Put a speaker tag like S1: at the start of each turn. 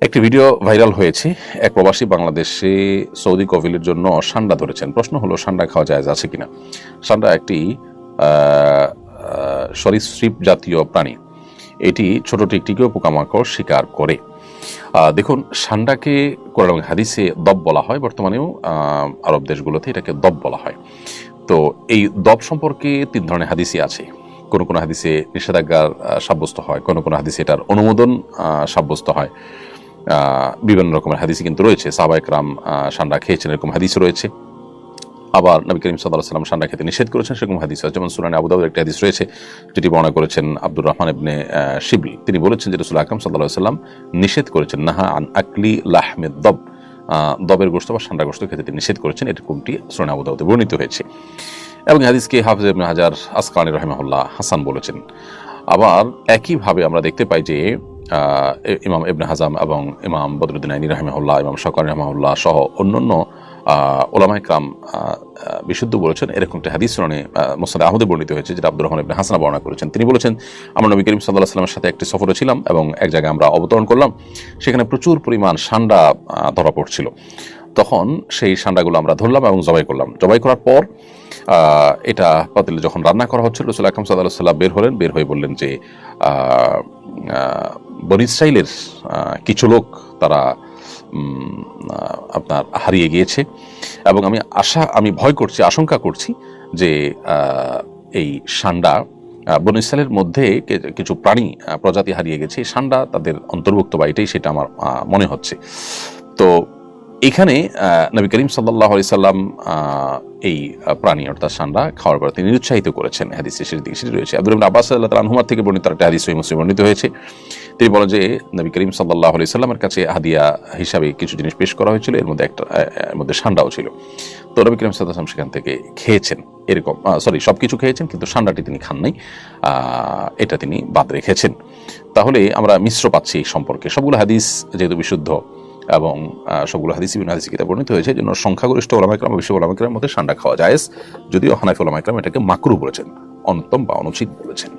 S1: একটি video viral হয়েছে। এক প্রবাসী বাংলাদেশে সৌদি কফিলের জন্য সান্ডা ধরেছেন। প্রশ্ন হলো, সান্ডা খাওয়া জায়েজ আছে কিনা? সান্ডা একটি সরীসৃপ জাতীয় প্রাণী। এটি ছোট টিকটিকিও পোকামাকড় শিকার করে। দেখুন, সান্ডাকে কোরআন এবং হাদিসে দব বলা হয়। বর্তমানেও আরব দেশগুলোতে এটাকে দব বলা হয়। তো এই দব সম্পর্কে 3 ধরনের হাদিসই আছে। কোনো কোনো হাদিসে নিষেধাজ্ঞা সাব্যস্ত হয়, কোনো কোনো হাদিসে এটার অনুমোদন সাব্যস্ত হয়। বিভিন্ন রকমের হাদিসই কিন্তু রয়েছে। সাহাবা একরাম সান্ডা খেয়েছেন, এরকম হাদিস রয়েছে। আবার নবী করিম সাল্লাল্লাহু আলাইহি ওয়াসাল্লাম সান্ডা খেতে নিষেধ করেছেন, সেরকম হাদিস আছে। যেমন সুনানে আবু দাউদের একটি হাদিস রয়েছে, যেটি বর্ণনা করেছেন আব্দুর রহমান ইবনে শিবল। তিনি বলেছেন যে রাসূল আকরাম সাল্লাল্লাহু আলাইহি ওয়াসাল্লাম নিষেধ করেছেন, নাহা আন আকলি লাহমিদ দব, দবের গোশত বা সান্ডা গোশত খেতে তিনি নিষেধ করেছেন। এরকমটি সুনানে আবু দাউদে বর্ণিত হয়েছে। এবং হাদিসকে হাফিজ ইবনে হাজার আসকালানী রাহিমাহুল্লাহ হাসান বলেছেন। আবার একইভাবে আমরা দেখতে পাই যে ইমাম ইবনে হাজাম এবং ইমাম বদরুদ্দিন আইনী রাহিমাহুল্লাহ, ইমাম শওকানী রাহিমাহুল্লাহ সহ অন্যান্য উলামায়ে কেরাম বিশুদ্ধ বলেছেন। এরকম একটা হাদিস সুনানে মুসনাদ আহমদে বর্ণিত হয়েছে, যেটা আব্দুর রহমান ইবনে হাসান বর্ণনা করেছেন। তিনি বলেছেন, আমরা নবী করিম সাল্লাল্লাহু আলাইহি ওয়াসাল্লামের সাথে একটি সফরে ছিলাম এবং এক জায়গায় আমরা অবতরণ করলাম। সেখানে প্রচুর পরিমাণ সান্ডা ধরা পড়ছিল। তখন সেই সান্ডাগুলো আমরা ধরলাম এবং জবাই করলাম। জবাই করার পর এটা পাতিলে যখন রান্না করা হচ্ছিল, রাসূল আকরাম সাল্লাল্লাহু আলাইহি ওয়াসাল্লাম বের হলেন। বের হয়ে বললেন যে বনী ইসরাইলের কিছু লোক তারা আপনার হারিয়ে গিয়েছে এবং আমি ভয় করছি, আশঙ্কা করছি যে এই সান্ডা বনী ইসরাইলের মধ্যে কিছু প্রাণী প্রজাতি হারিয়ে গেছে, এই সান্ডা তাদের অন্তর্ভুক্ত বা এটাই সেটা আমার মনে হচ্ছে। তো এখানে নবী করিম সাল্লাল্লাহু আলাইহি সাল্লাম এই প্রাণী অর্থাৎ সান্ডা খাওয়ার পর তিনি নিরুৎসাহিত করেছেন। হাদিসের শেষের দিকে সেটি রয়েছে। আব্দুল্লাহ ইবনে আব্বাস রাদিয়াল্লাহু তাআলা আনহুমা থেকে বর্ণিত একটা হাদিস সহিহ মুসলিমে বর্ণিত হয়েছে। তিনি বলেন যে নবী করিম সাল্লাল্লাহু আলাইহি সাল্লামের কাছে হাদিয়া হিসাবে কিছু জিনিস পেশ করা হয়েছিল, এর মধ্যে সান্ডাও ছিল। তো নবী করিম সাল্লাল্লাহু আলাইহি সাল্লাম সেখান থেকে খেয়েছেন। এরকম সবকিছু খেয়েছেন, কিন্তু সান্ডাটি তিনি খান নাই, এটা তিনি বাদ রেখেছেন। তাহলে আমরা মিশ্র পাচ্ছি এই সম্পর্কে। সবগুলো হাদিস যেহেতু বিশুদ্ধ এবং সবগুলো হাদিস বিভিন্ন হাদিস কিতাবে বর্ণিত হয়েছে, জন্য সংখ্যাগরিষ্ঠ উলামায়ে কেরাম, বিশ্ব উলামায়ে কেরামের মধ্যে সান্ডা খাওয়া জায়েজ, যদিও হানাফি উলামায়ে কেরাম এটাকে মাকরুহ বলেছেন, অনুত্তম বা অনুচিত বলেছেন।